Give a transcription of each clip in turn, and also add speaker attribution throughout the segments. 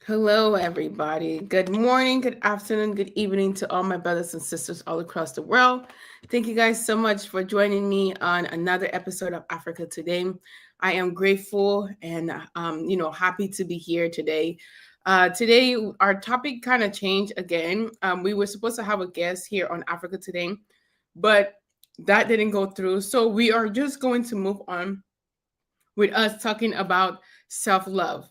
Speaker 1: Hello, everybody. Good morning, good afternoon, good evening to all my brothers and sisters all across the world. Thank you guys so much for joining me on another episode of Africa Today. I am grateful and happy to be here today. Today, our topic kind of changed again. We were supposed to have a guest here on Africa Today, but that didn't go through. So we are just going to move on with us talking about self love.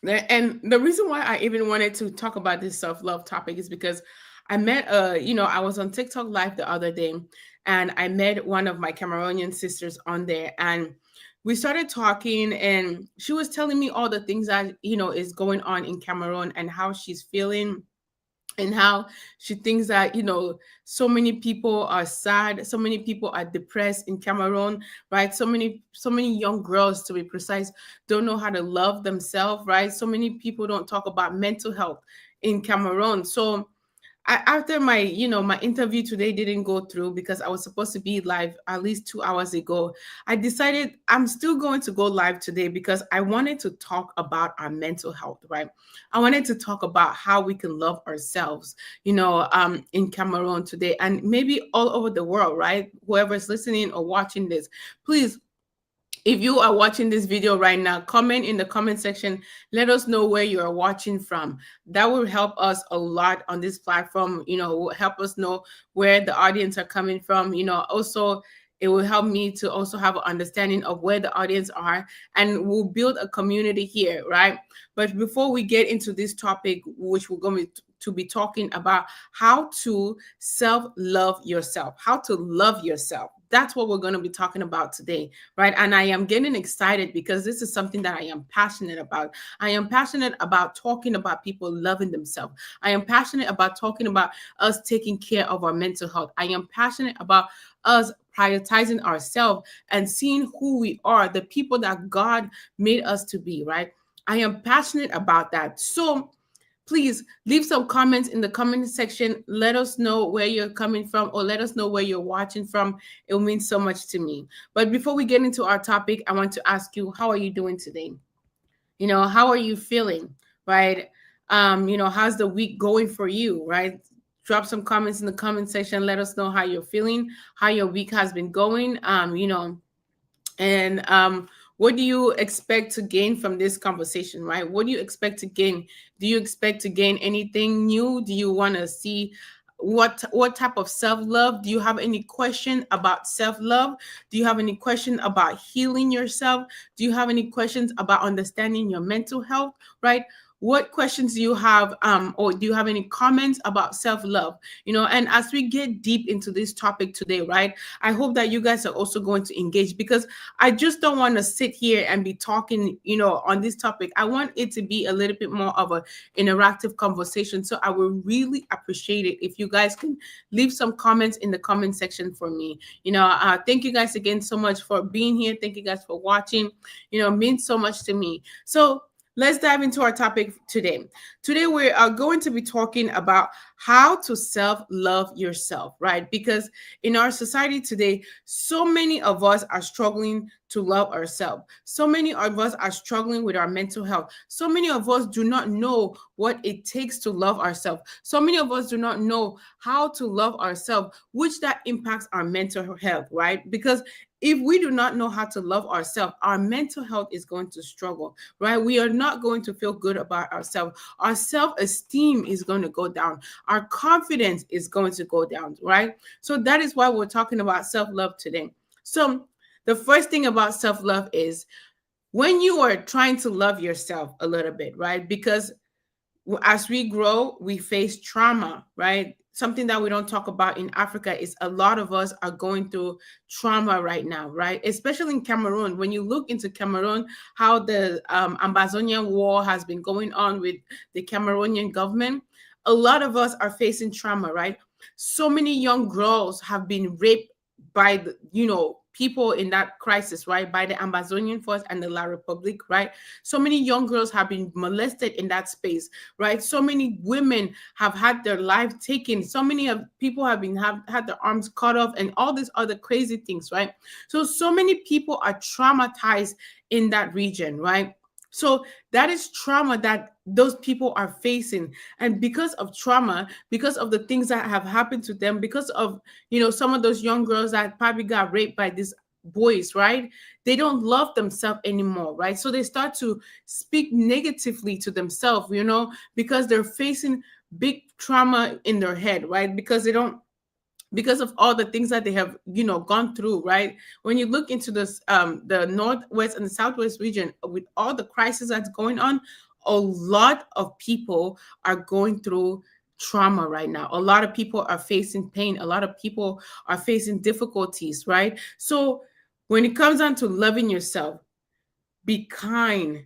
Speaker 1: And the reason why I even wanted to talk about this self-love topic is because I was on TikTok live the other day and I met one of my Cameroonian sisters on there, and we started talking, and she was telling me all the things that is going on in Cameroon and how she's feeling, and how she thinks that so many people are sad, so many people are depressed in Cameroon, right? So many young girls, to be precise, don't know how to love themselves, right? So many people don't talk about mental health in Cameroon. So after my interview today didn't go through because I was supposed to be live at least 2 hours ago, I decided I'm still going to go live today because I wanted to talk about our mental health, right? I wanted to talk about how we can love ourselves, in Cameroon today and maybe all over the world, right? Whoever's listening or watching this, please, if you are watching this video right now, comment in the comment section. Let us know where you are watching from. That will help us a lot on this platform. Will help us know where the audience are coming from. Also, it will help me to also have an understanding of where the audience are, and we'll build a community here, right? But before we get into this topic, which we're going to be talking about, how to self-love yourself, how to love yourself. That's what we're going to be talking about today, right? And I am getting excited because this is something that I am passionate about. I am passionate about talking about people loving themselves. I am passionate about talking about us taking care of our mental health. I am passionate about us prioritizing ourselves and seeing who we are, the people that God made us to be, right? I am passionate about that. So please leave some comments in the comment section. Let us know where you're coming from, or let us know where you're watching from. It will mean so much to me. But before we get into our topic, I want to ask you, how are you doing today? How are you feeling, right? How's the week going for you, right? Drop some comments in the comment section. Let us know how you're feeling, how your week has been going. And what do you expect to gain from this conversation, right? What do you expect to gain? Do you expect to gain anything new? Do you want to see what type of self-love? Do you have any question about self-love? Do you have any question about healing yourself? Do you have any questions about understanding your mental health, right? What questions do you have, or do you have any comments about self-love? And as we get deep into this topic today, right, I hope that you guys are also going to engage, because I just don't want to sit here and be talking, on this topic. I want it to be a little bit more of a interactive conversation. So I will really appreciate it if you guys can leave some comments in the comment section for me. Thank you guys again so much for being here. Thank you guys for watching. It means so much to me. So let's dive into our topic today. Today, we are going to be talking about how to self-love yourself, right? Because in our society today, so many of us are struggling to love ourselves. So many of us are struggling with our mental health. So many of us do not know what it takes to love ourselves. So many of us do not know how to love ourselves, which that impacts our mental health, right? Because if we do not know how to love ourselves, our mental health is going to struggle, right? We are not going to feel good about ourselves. Our self-esteem is going to go down. Our confidence is going to go down, right? So that is why we're talking about self-love today. So the first thing about self-love is when you are trying to love yourself a little bit, right? Because as we grow, we face trauma, right? Something that we don't talk about in Africa is a lot of us are going through trauma right now, right? Especially in Cameroon. When you look into Cameroon, how the Amazonian war has been going on with the Cameroonian government, a lot of us are facing trauma, right? So many young girls have been raped by people in that crisis, right? By the Amazonian force and the La Republique, right? So many young girls have been molested in that space, right? So many women have had their life taken. So many of people have had their arms cut off, and all these other crazy things, right? So many people are traumatized in that region, right? So that is trauma that those people are facing. And because of trauma, because of the things that have happened to them, because of, some of those young girls that probably got raped by these boys, right? They don't love themselves anymore, right? So they start to speak negatively to themselves, because they're facing big trauma in their head, right? Because of all the things that they have gone through, right? When you look into this the northwest and the southwest region, with all the crisis that's going on, a lot of people are going through trauma right now. A lot of people are facing pain. A lot of people are facing difficulties, right? So when it comes down to loving yourself, be kind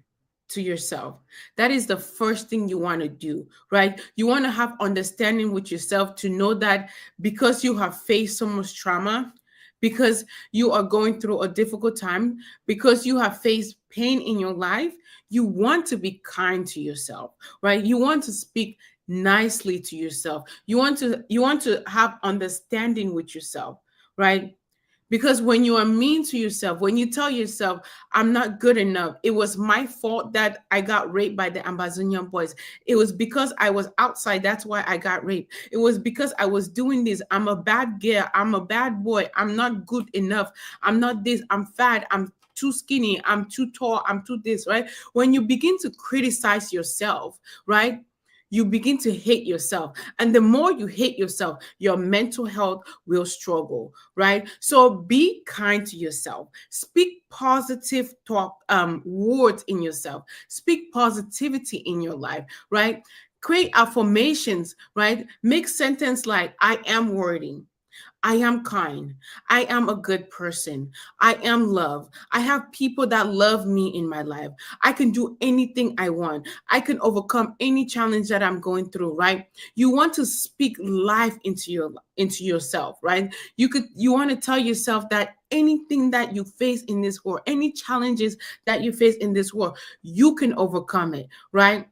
Speaker 1: to yourself. That is the first thing you want to do, right? You want to have understanding with yourself to know that because you have faced so much trauma, because you are going through a difficult time, because you have faced pain in your life, you want to be kind to yourself, right? You want to speak nicely to yourself. You want to have understanding with yourself, right? Because when you are mean to yourself, when you tell yourself, I'm not good enough, it was my fault that I got raped by the Amazonian boys. It was because I was outside. That's why I got raped. It was because I was doing this. I'm a bad girl. I'm a bad boy. I'm not good enough. I'm not this. I'm fat. I'm too skinny. I'm too tall. I'm too this, right? When you begin to criticize yourself, right? You begin to hate yourself. And the more you hate yourself, your mental health will struggle, right? So be kind to yourself. Speak positive talk, words in yourself. Speak positivity in your life, right? Create affirmations, right? Make sentence like, I am worthy. I am kind. I am a good person. I am love. I have people that love me in my life. I can do anything I want. I can overcome any challenge that I'm going through, right? You want to speak life into yourself, right? You want to tell yourself that anything that you face in this world, any challenges that you face in this world, you can overcome it, right?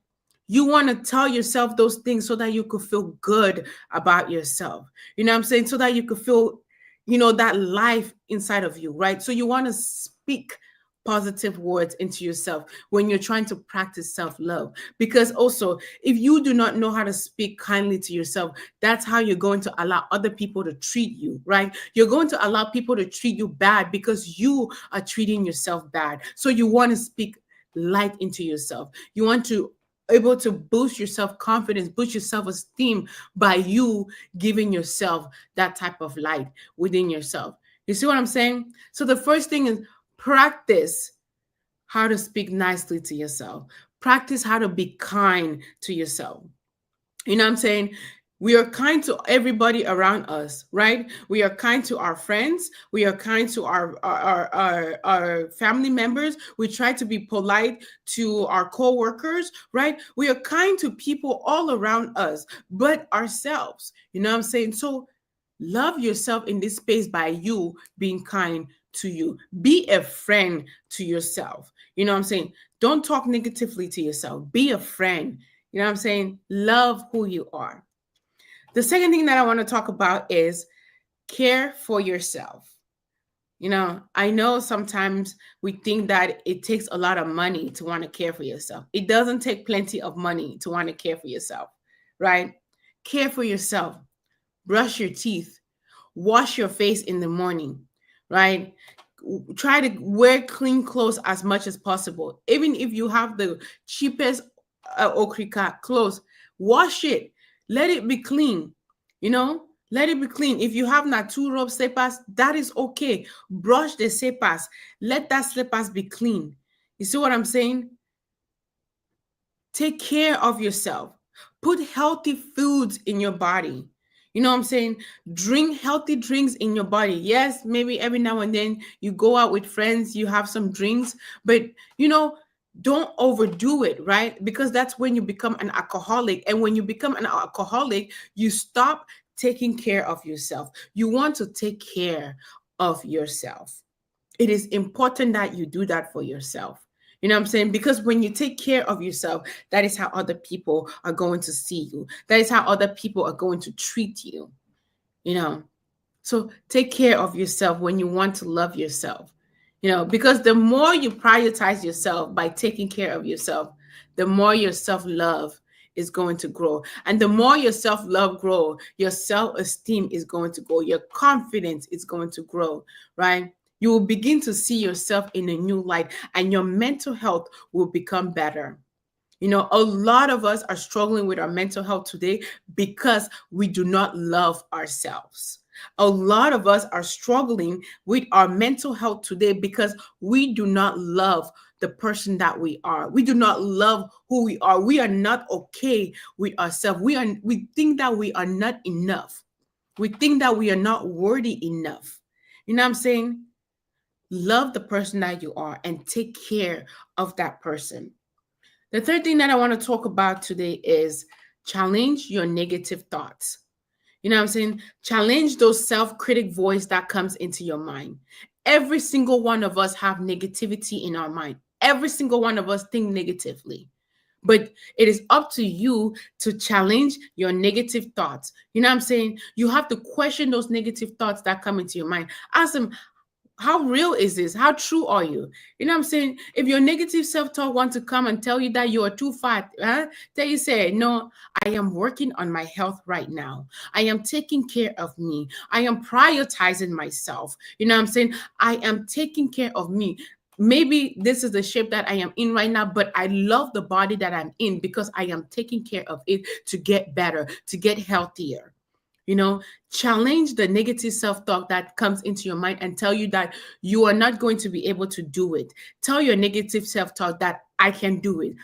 Speaker 1: You want to tell yourself those things so that you could feel good about yourself. You know what I'm saying? So that you could feel, that life inside of you, right? So you want to speak positive words into yourself when you're trying to practice self-love. Because also, if you do not know how to speak kindly to yourself, that's how you're going to allow other people to treat you, right? You're going to allow people to treat you bad because you are treating yourself bad. So you want to speak light into yourself. You want to able to boost your self-confidence, boost your self-esteem by you giving yourself that type of light within yourself. You see what I'm saying? So the first thing is practice how to speak nicely to yourself. Practice how to be kind to yourself. You know what I'm saying? We are kind to everybody around us, right? We are kind to our friends. We are kind to our family members. We try to be polite to our co-workers, right? We are kind to people all around us, but ourselves. You know what I'm saying? So love yourself in this space by you being kind to you. Be a friend to yourself. You know what I'm saying? Don't talk negatively to yourself. Be a friend. You know what I'm saying? Love who you are. The second thing that I want to talk about is care for yourself. I know sometimes we think that it takes a lot of money to want to care for yourself. It doesn't take plenty of money to want to care for yourself, right? Care for yourself. Brush your teeth. Wash your face in the morning, right? Try to wear clean clothes as much as possible. Even if you have the cheapest okrika clothes, wash it. Let it be clean. Let it be clean. If you have not two robe slippers, that is okay. Brush the slippers. Let that slippers be clean. You see what I'm saying? Take care of yourself. Put healthy foods in your body. You know what I'm saying? Drink healthy drinks in your body. Yes, maybe every now and then you go out with friends, you have some drinks, but don't overdo it, right? Because that's when you become an alcoholic. And when you become an alcoholic, you stop taking care of yourself. You want to take care of yourself. It is important that you do that for yourself. You know what I'm saying? Because when you take care of yourself, that is how other people are going to see you. That is how other people are going to treat you. So take care of yourself when you want to love yourself. Because the more you prioritize yourself by taking care of yourself, the more your self-love is going to grow. And the more your self-love grow, your self-esteem is going to grow, your confidence is going to grow, right? You will begin to see yourself in a new light, and your mental health will become better. A lot of us are struggling with our mental health today because we do not love ourselves. A lot of us are struggling with our mental health today because we do not love the person that we are. We do not love who we are. We are not okay with ourselves. We think that we are not enough. We think that we are not worthy enough. You know what I'm saying? Love the person that you are and take care of that person. The third thing that I want to talk about today is challenge your negative thoughts. You know what I'm saying? Challenge those self-critic voice that comes into your mind. Every single one of us have negativity in our mind. Every single one of us think negatively. But it is up to you to challenge your negative thoughts. You know what I'm saying? You have to question those negative thoughts that come into your mind. Ask them, how real is this? How true are you? You know what I'm saying? If your negative self-talk wants to come and tell you that you are too fat, tell you say, no, I am working on my health right now. I am taking care of me. I am prioritizing myself. You know what I'm saying? I am taking care of me. Maybe this is the shape that I am in right now, but I love the body that I'm in because I am taking care of it to get better, to get healthier. Challenge the negative self-talk that comes into your mind and tell you that you are not going to be able to do it. Tell your negative self-talk that I can do it.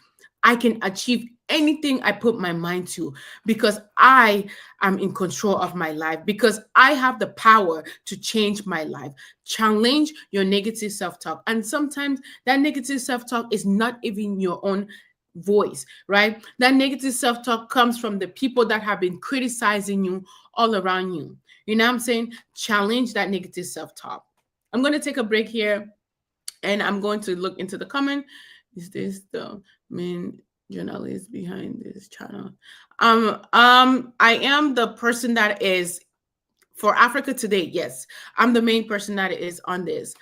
Speaker 1: I can achieve anything I put my mind to because I am in control of my life, because I have the power to change my life. Challenge your negative self-talk. And sometimes that negative self-talk is not even your own voice, right? That negative self-talk comes from the people that have been criticizing you all around you. You know what I'm saying? Challenge that negative self-talk. I'm going to take a break here and I'm going to look into the comment. Is this the main journalist behind this channel? I am the person that is for Africa Today. Yes, I'm the main person that is on this.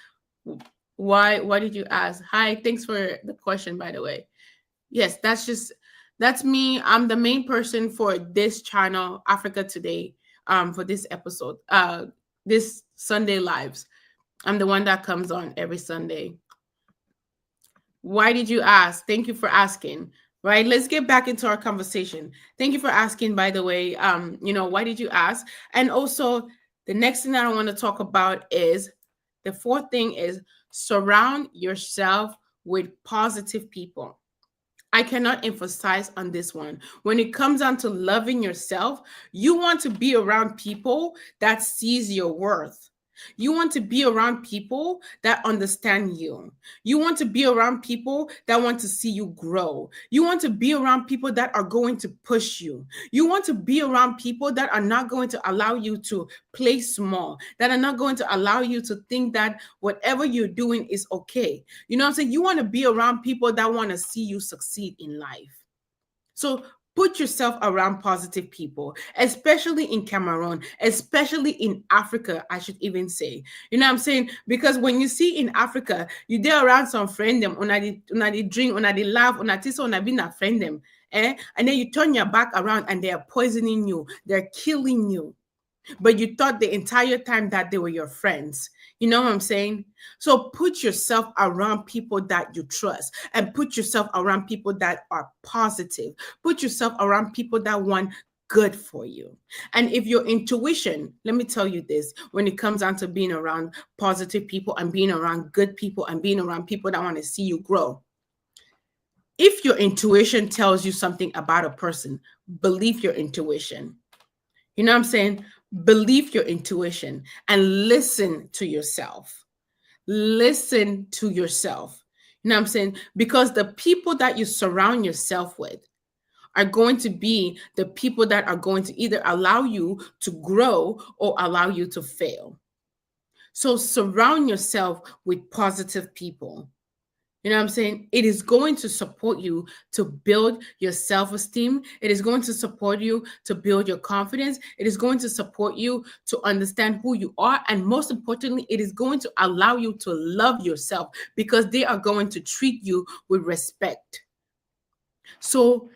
Speaker 1: Why did you ask? Hi, thanks for the question, by the way. Yes, that's me. I'm the main person for this channel, Africa Today, for this episode, this Sunday lives. I'm the one that comes on every Sunday. Why did you ask? Thank you for asking. Right, let's get back into our conversation. Thank you for asking, by the way. Why did you ask? And also, the next thing that I want to talk about is the fourth thing is surround yourself with positive people. I cannot emphasize on this one. When it comes down to loving yourself, you want to be around people that sees your worth. You want to be around people that understand you. You want to be around people that want to see you grow. You want to be around people that are going to push you. You want to be around people that are not going to allow you to play small, that are not going to allow you to think that whatever you're doing is okay. You know what I'm saying? You want to be around people that want to see you succeed in life. So put yourself around positive people, especially in Cameroon, especially in Africa, I should even say. You know what I'm saying? Because when you see in Africa, you there around some friend them, una the drink, una the laugh, una this, una be a friend them. And then you turn your back around and they are poisoning you, they're killing you. But you thought the entire time that they were your friends. You know what I'm saying? So put yourself around people that you trust and put yourself around people that are positive. Put yourself around people that want good for you. And if your intuition, let me tell you this, when it comes down to being around positive people and being around good people and being around people that want to see you grow, if your intuition tells you something about a person, believe your intuition. You know what I'm saying? Believe your intuition and listen to yourself. Listen to yourself. You know what I'm saying? Because the people that you surround yourself with are going to be the people that are going to either allow you to grow or allow you to fail. So surround yourself with positive people. You know what I'm saying? It is going to support you to build your self-esteem. It is going to support you to build your confidence. It is going to support you to understand who you are. And most importantly, it is going to allow you to love yourself because they are going to treat you with respect. So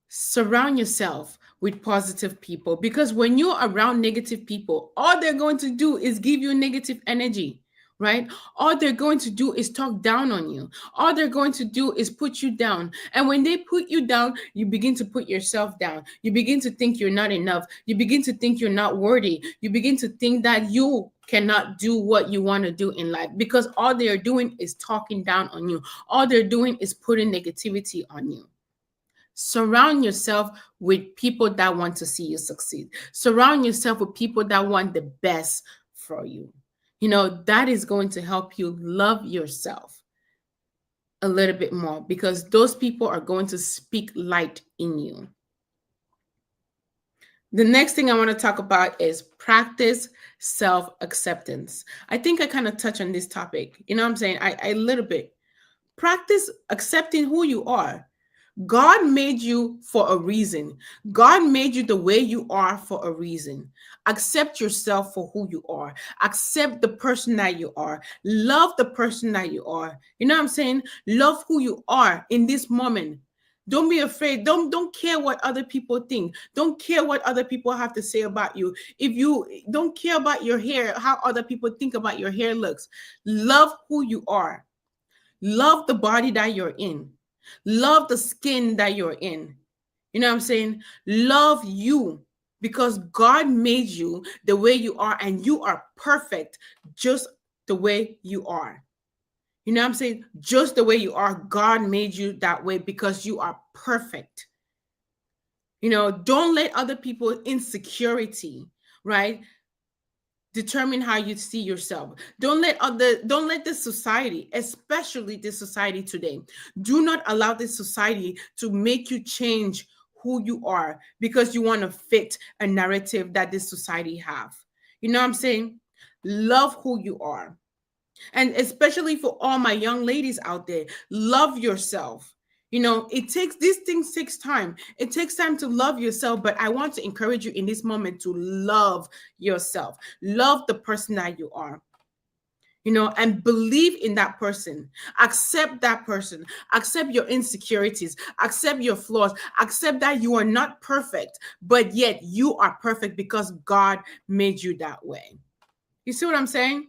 Speaker 1: surround yourself with positive people, because when you're around negative people, all they're going to do is give you negative energy, right? All they're going to do is talk down on you. All they're going to do is put you down. And when they put you down, you begin to put yourself down. You begin to think you're not enough. You begin to think you're not worthy. You begin to think that you cannot do what you want to do in life, because all they're doing is talking down on you. All they're doing is putting negativity on you. Surround yourself with people that want to see you succeed. Surround yourself with people that want the best for you. You know, that is going to help you love yourself a little bit more, because those people are going to speak light in you. The next thing I want to talk about is practice self-acceptance. I think I kind of touch on this topic. You know what I'm saying? I a little bit. Practice accepting who you are. God made you for a reason. God made you the way you are for a reason. Accept yourself for who you are. Accept the person that you are. Love the person that you are. You know what I'm saying? Love who you are in this moment. Don't be afraid. Don't care what other people think. Don't care what other people have to say about you. If you don't care about your hair, how other people think about your hair looks. Love who you are. Love the body that you're in. Love the skin that you're in. You know what I'm saying? Love you, because God made you the way you are, and you are perfect just the way you are. You know what I'm saying? Just the way you are. God made you that way because you are perfect. You know, don't let other people's insecurity, right, determine how you see yourself. Don't let this society, especially this society today, do not allow this society to make you change who you are because you want to fit a narrative that this society have. You know what I'm saying? Love who you are. And especially for all my young ladies out there, love yourself. You know, these things takes time. It takes time to love yourself, but I want to encourage you in this moment to love yourself. Love the person that you are. You know, and believe in that person. Accept that person. Accept your insecurities. Accept your flaws. Accept that you are not perfect, but yet you are perfect because God made you that way. You see what I'm saying?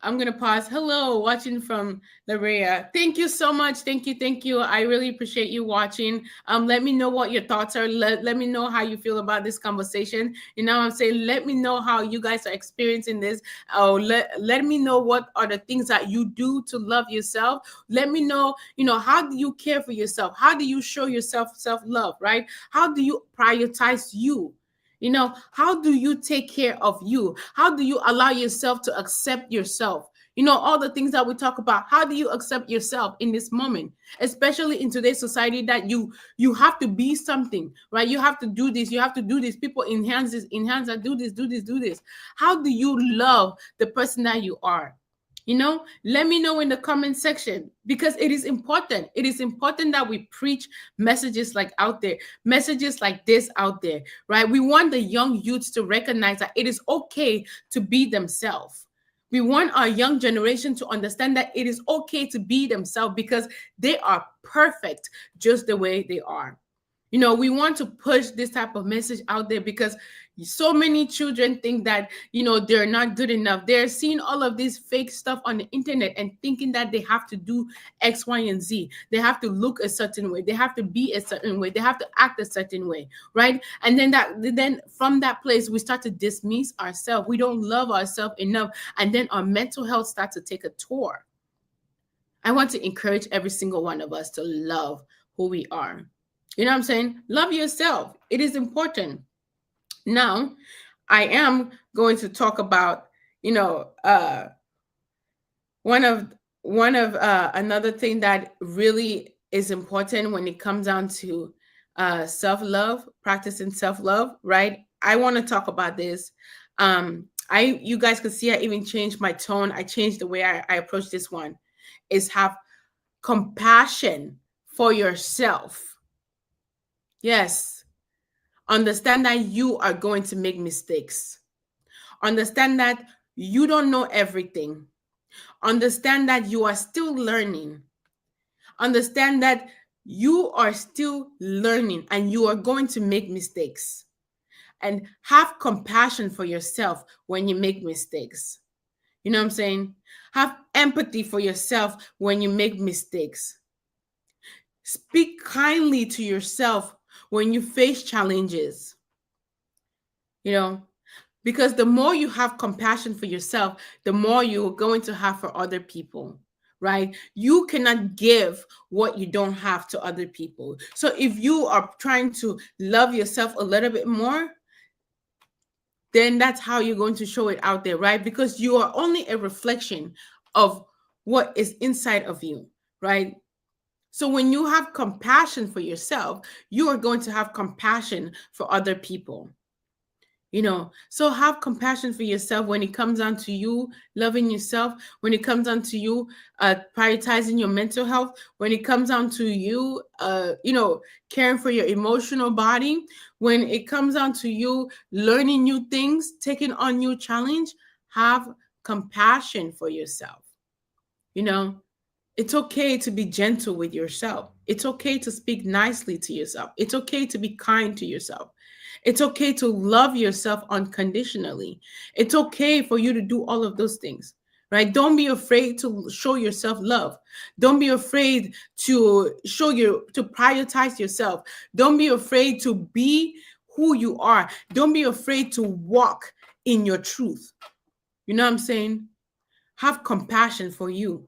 Speaker 1: I'm going to pause. Hello, watching from Laria. Thank you so much. Thank you. Thank you. I really appreciate you watching. Let me know what your thoughts are. Let me know how you feel about this conversation. You know what I'm saying? Let me know how you guys are experiencing this. Oh, let me know what are the things that you do to love yourself. Let me know, you know, how do you care for yourself? How do you show yourself self-love, right? How do you prioritize you? You know, how do you take care of you? How do you allow yourself to accept yourself? You know, all the things that we talk about. How do you accept yourself in this moment, especially in today's society that you have to be something, right? You have to do this. You have to do this. People enhance that do this, do this, do this. How do you love the person that you are? You know, let me know in the comment section, because it is important. It is important that we preach messages like out there, messages like this out there, right? We want the young youths to recognize that it is okay to be themselves. We want our young generation to understand that it is okay to be themselves because they are perfect just the way they are. You know, we want to push this type of message out there because so many children think that, you know, they're not good enough. They're seeing all of this fake stuff on the internet and thinking that they have to do X, Y, and Z. They have to look a certain way. They have to be a certain way. They have to act a certain way, right? And then from that place, we start to dismiss ourselves. We don't love ourselves enough. And then our mental health starts to take a toll. I want to encourage every single one of us to love who we are. You know what I'm saying? Love yourself. It is important. Now, I am going to talk about, you know, one of another thing that really is important when it comes down to self-love, practicing self-love, right? I want to talk about this. You guys can see I even changed my tone. I changed the way I approach this one. Is have compassion for yourself. Yes. Understand that you are going to make mistakes. Understand that you don't know everything. Understand that you are still learning. Understand that you are still learning and you are going to make mistakes. And have compassion for yourself when you make mistakes. You know what I'm saying? Have empathy for yourself when you make mistakes. Speak kindly to yourself when you face challenges. You know, because the more you have compassion for yourself, the more you're going to have for other people, right? You cannot give what you don't have to other people. So if you are trying to love yourself a little bit more, then that's how you're going to show it out there, right? Because you are only a reflection of what is inside of you, right? So when you have compassion for yourself, you are going to have compassion for other people. So have compassion for yourself when it comes down to you loving yourself, when it comes down to you prioritizing your mental health, when it comes down to you caring for your emotional body, when it comes down to you learning new things, taking on new challenge. Have compassion for yourself. you know it's okay to be gentle with yourself. It's okay to speak nicely to yourself. It's okay to be kind to yourself. It's okay to love yourself unconditionally. It's okay for you to do all of those things, right? Don't be afraid to show yourself love. Don't be afraid to prioritize yourself. Don't be afraid to be who you are. Don't be afraid to walk in your truth. You know what I'm saying? Have compassion for you,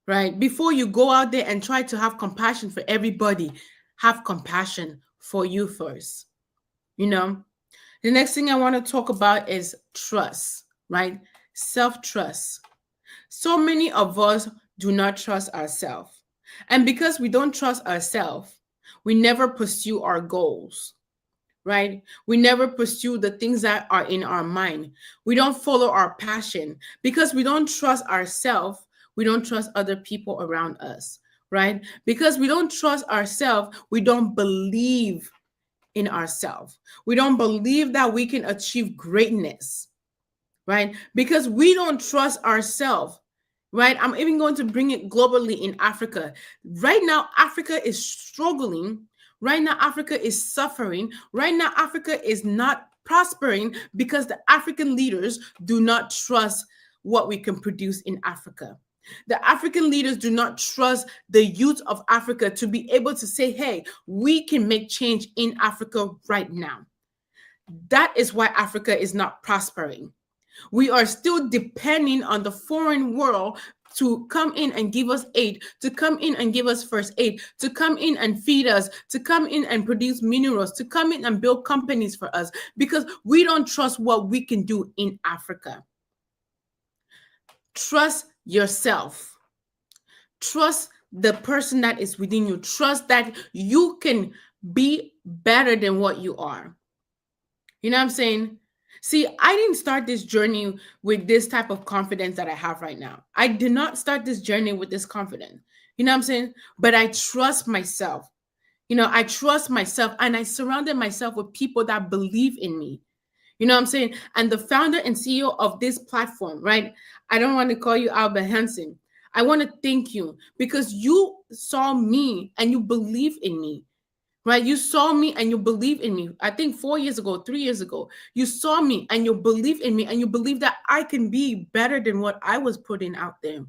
Speaker 1: right? Before you go out there and try to have compassion for everybody, have compassion for you first. You know, the next thing I want to talk about is trust, right? Self trust. So many of us do not trust ourselves. And because we don't trust ourselves, we never pursue our goals, right? We never pursue the things that are in our mind. We don't follow our passion because we don't trust ourselves. We don't trust other people around us, right? Because we don't trust ourselves, we don't believe in ourselves. We don't believe that we can achieve greatness, right? Because we don't trust ourselves, right? I'm even going to bring it globally in Africa. Right now, Africa is struggling. Right now, Africa is suffering. Right now, Africa is not prospering because the African leaders do not trust what we can produce in Africa. The African leaders do not trust the youth of Africa to be able to say, hey, we can make change in Africa right now. That is why Africa is not prospering. We are still depending on the foreign world to come in and give us aid, to come in and give us first aid, to come in and feed us, to come in and produce minerals, to come in and build companies for us, because we don't trust what we can do in Africa. Trust yourself. Trust the person that is within you. Trust that you can be better than what you are. You know what I'm saying? See, I didn't start this journey with this type of confidence that I have right now. I did not start this journey with this confidence. You know what I'm saying? But I trust myself. I trust myself, and I surrounded myself with people that believe in me. You know what I'm saying? And the founder and CEO of this platform, right? I don't want to call you Albert Hansen. I want to thank you because you saw me and you believe in me, right? You saw me and you believe in me. I think 4 years ago, 3 years ago, you saw me and you believe in me and you believe that I can be better than what I was putting out there.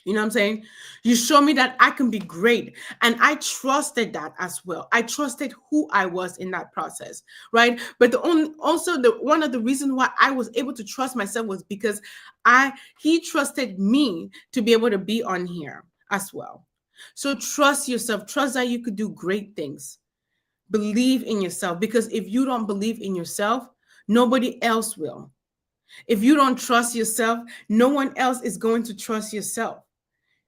Speaker 1: You know what I'm saying? You show me that I can be great. And I trusted that as well. I trusted who I was in that process, right? But one of the reasons why I was able to trust myself was because he trusted me to be able to be on here as well. So trust yourself. Trust that you could do great things. Believe in yourself, because if you don't believe in yourself, nobody else will. If you don't trust yourself, no one else is going to trust yourself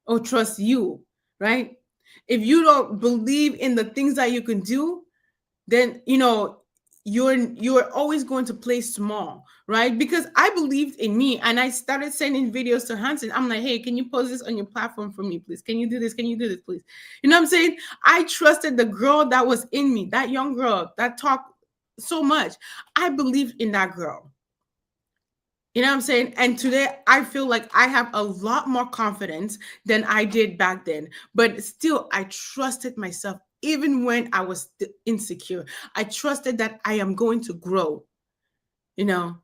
Speaker 1: or trust you, right? If you don't believe in the things that you can do, then you're always going to play small, right? Because I believed in me and I started sending videos to Hanson. I'm like, hey, can you post this on your platform for me, please? Can you do this? Can you do this, please? You know what I'm saying? I trusted the girl that was in me, that young girl that talked so much. I believed in that girl. You know what I'm saying? And today I feel like I have a lot more confidence than I did back then. But still, I trusted myself even when I was insecure. I trusted that I am going to grow, you know.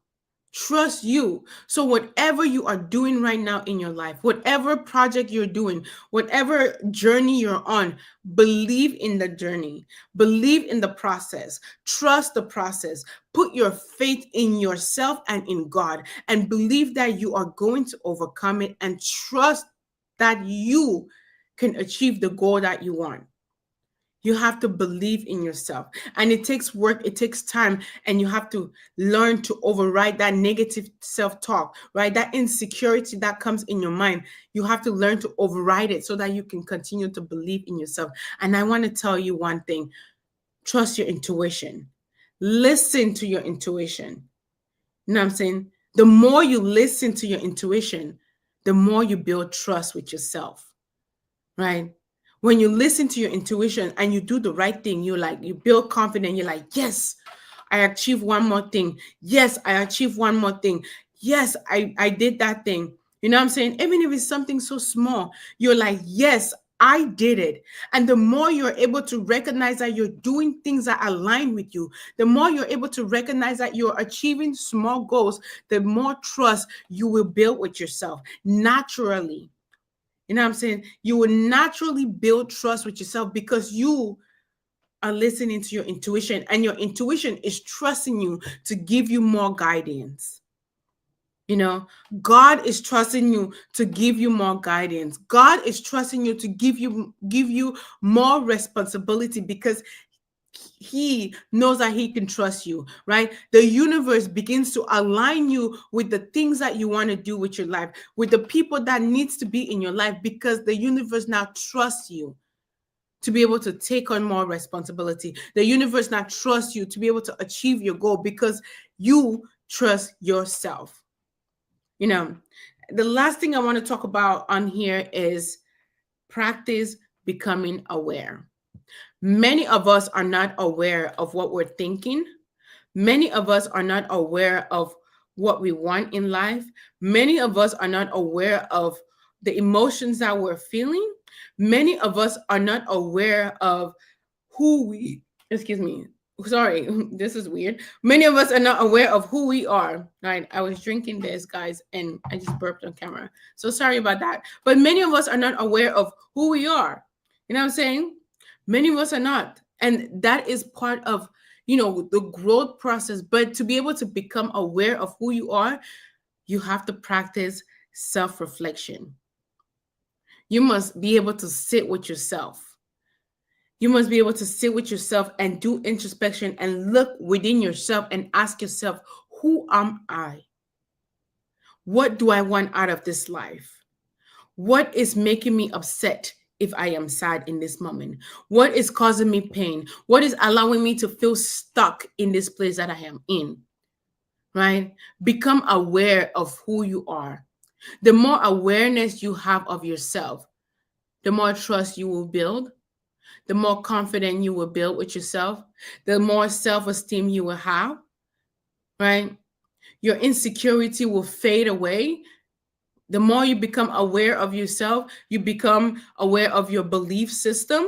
Speaker 1: Trust you. So whatever you are doing right now in your life, whatever project you're doing, whatever journey you're on, believe in the journey, believe in the process, trust the process, put your faith in yourself and in God, and believe that you are going to overcome it, and trust that you can achieve the goal that you want. You have to believe in yourself. And it takes work, it takes time, and you have to learn to override that negative self talk, right? That insecurity that comes in your mind. You have to learn to override it so that you can continue to believe in yourself. And I want to tell you one thing: trust your intuition, listen to your intuition. You know what I'm saying? The more you listen to your intuition, the more you build trust with yourself, right? When you listen to your intuition and you do the right thing, you build confidence. You're like, yes, I achieved one more thing. Yes, I achieved one more thing. Yes, I did that thing. You know what I'm saying? Even if it's something so small, you're like, yes, I did it. And the more you're able to recognize that you're doing things that align with you, the more you're able to recognize that you're achieving small goals, the more trust you will build with yourself naturally. You know what I'm saying? You will naturally build trust with yourself because you are listening to your intuition, and your intuition is trusting you to give you more guidance. You know, God is trusting you to give you more guidance. God is trusting you to give you more responsibility because he knows that he can trust you, right? The universe begins to align you with the things that you want to do with your life, with the people that needs to be in your life, because the universe now trusts you to be able to take on more responsibility. The universe now trusts you to be able to achieve your goal because you trust yourself. You know, the last thing I want to talk about on here is practice becoming aware. Many of us are not aware of what we're thinking. Many of us are not aware of what we want in life. Many of us are not aware of the emotions that we're feeling. Many of us are not aware of who we, excuse me, sorry, this is weird. Many of us are not aware of who we are, right? I was drinking this, guys, and I just burped on camera. So sorry about that. But many of us are not aware of who we are. You know what I'm saying? Many of us are not. And that is part of, the growth process. But to be able to become aware of who you are, you have to practice self-reflection. You must be able to sit with yourself. You must be able to sit with yourself and do introspection and look within yourself and ask yourself, who am I? What do I want out of this life? What is making me upset if I am sad in this moment? What is causing me pain? What is allowing me to feel stuck in this place that I am in? Right? Become aware of who you are. The more awareness you have of yourself, the more trust you will build, the more confident you will build with yourself, the more self-esteem you will have, right? Your insecurity will fade away. The more you become aware of yourself, you become aware of your belief system.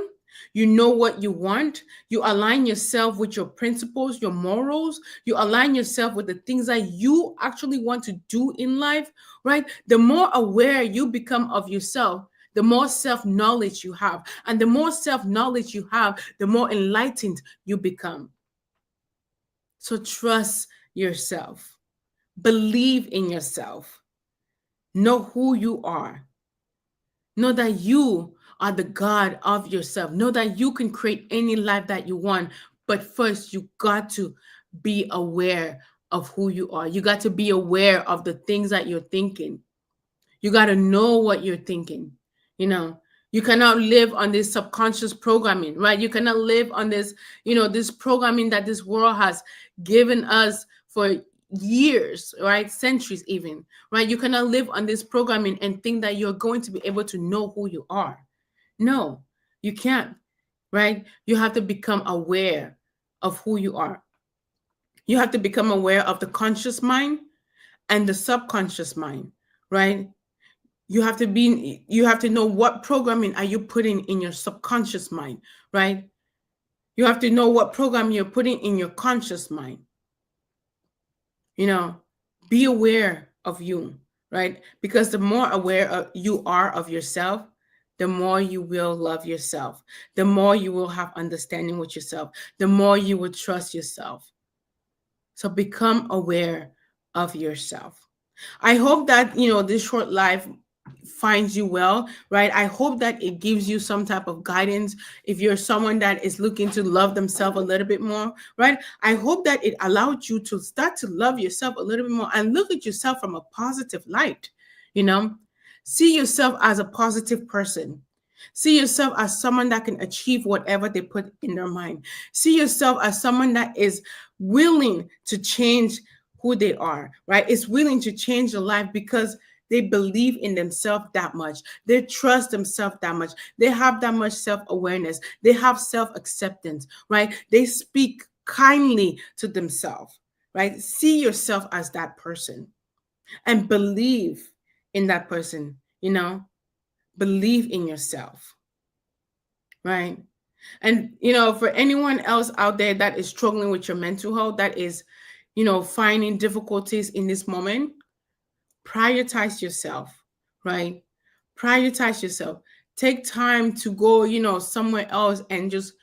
Speaker 1: You know what you want. You align yourself with your principles, your morals. You align yourself with the things that you actually want to do in life, right? The more aware you become of yourself, the more self-knowledge you have. And the more self-knowledge you have, the more enlightened you become. So trust yourself. Believe in yourself. Know who you are. Know that you are the God of yourself. Know that you can create any life that you want. But first, you got to be aware of who you are. You got to be aware of the things that you're thinking. You got to know what you're thinking. You know, You cannot live on this subconscious programming, right? You cannot live on this, this programming that this world has given us for years, right? Centuries even, right? You cannot live on this programming and think that you're going to be able to know who you are. No, you can't, right? You have to become aware of who you are. You have to become aware of the conscious mind and the subconscious mind, right? You have to know what programming are you putting in your subconscious mind, right? You have to know what program you're putting in your conscious mind. Be aware of you, right? Because the more aware you are of yourself, the more you will love yourself, the more you will have understanding with yourself, the more you will trust yourself. So become aware of yourself. I hope that, this short life finds you well, right? I hope that it gives you some type of guidance if you're someone that is looking to love themselves a little bit more, right? I hope that it allowed you to start to love yourself a little bit more and look at yourself from a positive light, you know? See yourself as a positive person. See yourself as someone that can achieve whatever they put in their mind. See yourself as someone that is willing to change who they are, right? Is willing to change their life because they believe in themselves that much. They trust themselves that much. They have that much self-awareness. They have self-acceptance, right? They speak kindly to themselves, right? See yourself as that person and believe in that person, believe in yourself, right? And, for anyone else out there that is struggling with your mental health, that is, finding difficulties in this moment, prioritize yourself, right? Prioritize yourself. Take time to go, somewhere else and just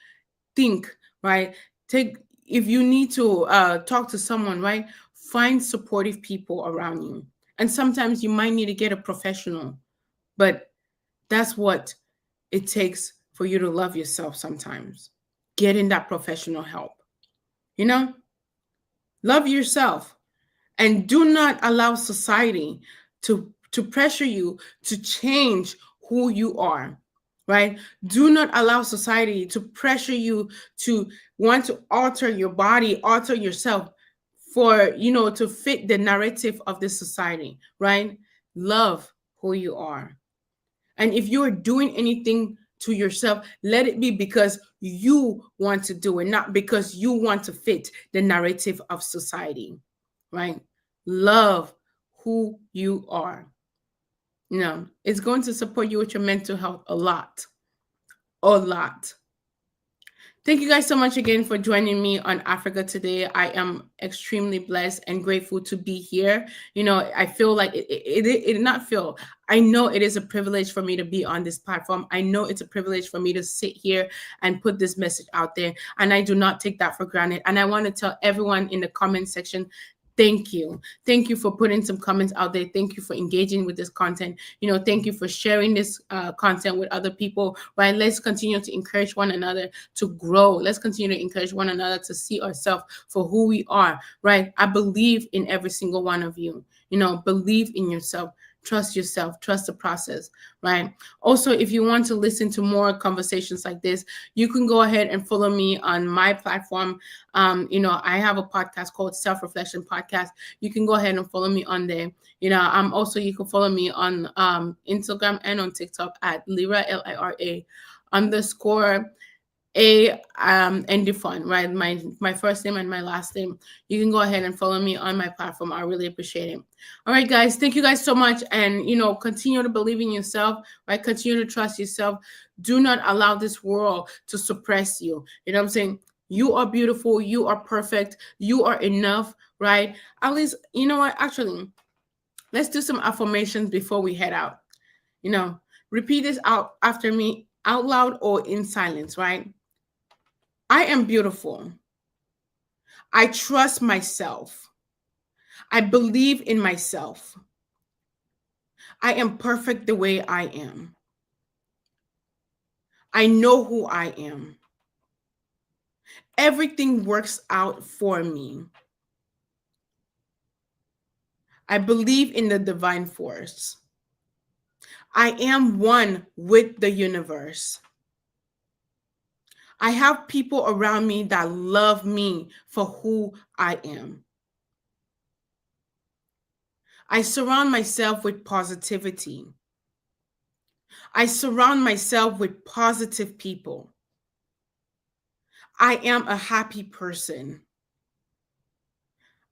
Speaker 1: think, right? If you need to talk to someone, right? Find supportive people around you. And sometimes you might need to get a professional, but that's what it takes for you to love yourself sometimes. Getting that professional help. You know, love yourself and do not allow society to pressure you to change who you are, right? Do not allow society to pressure you to want to alter your body, alter yourself for, to fit the narrative of this society, right? Love who you are. And if you are doing anything to yourself, let it be because you want to do it, not because you want to fit the narrative of society, right? Love who you are. It's going to support you with your mental health a lot. A lot. Thank you guys so much again for joining me on Africa Today. I am extremely blessed and grateful to be here. I feel like it not feel. I know it is a privilege for me to be on this platform. I know it's a privilege for me to sit here and put this message out there. And I do not take that for granted. And I want to tell everyone in the comment section, thank you. Thank you for putting some comments out there. Thank you for engaging with this content. Thank you for sharing this content with other people, right? Let's continue to encourage one another to grow. Let's continue to encourage one another to see ourselves for who we are, right? I believe in every single one of you. Believe in yourself. Trust yourself, trust the process, right? Also, if you want to listen to more conversations like this, you can go ahead and follow me on my platform. I have a podcast called Self-Reflection Podcast. You can go ahead and follow me on there. You can follow me on Instagram and on TikTok at Lira, Lira _ and Defun, right? My first name and my last name. You can go ahead and follow me on my platform. I really appreciate it. All right, guys. Thank you guys so much. And continue to believe in yourself, right? Continue to trust yourself. Do not allow this world to suppress you. You know what I'm saying? You are beautiful, you are perfect, you are enough, right? At least, you know what? Actually, let's do some affirmations before we head out. Repeat this out after me, out loud or in silence, right? I am beautiful. I trust myself. I believe in myself. I am perfect the way I am. I know who I am. Everything works out for me. I believe in the divine force. I am one with the universe. I have people around me that love me for who I am. I surround myself with positivity. I surround myself with positive people. I am a happy person.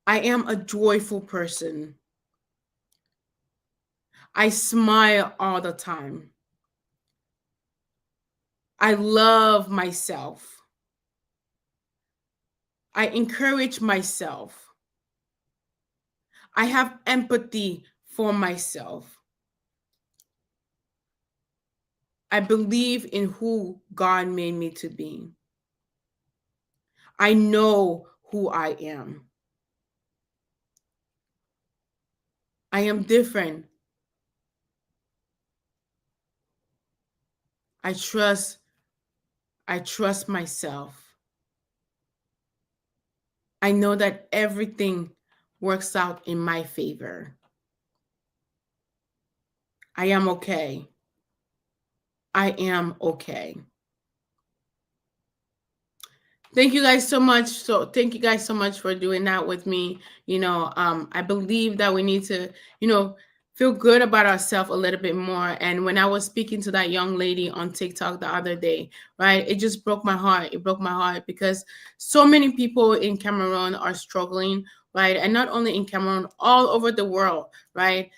Speaker 1: I am a joyful person. I smile all the time. I love myself. I encourage myself. I have empathy for myself. I believe in who God made me to be. I know who I am. I am different. I trust myself. I know that everything works out in my favor. I am okay. I am okay. Thank you guys so much. So thank you guys so much for doing that with me. I believe that we need to, feel good about ourselves a little bit more. And when I was speaking to that young lady on TikTok the other day, right, it just broke my heart. It broke my heart because so many people in Cameroon are struggling, right? And not only in Cameroon, all over the world, right?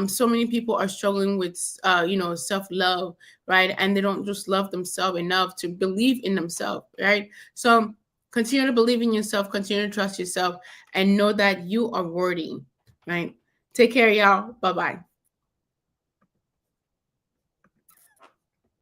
Speaker 1: So many people are struggling with, self-love, right? And they don't just love themselves enough to believe in themselves, right? So continue to believe in yourself, continue to trust yourself, and know that you are worthy, right? Take care, y'all. Bye-bye.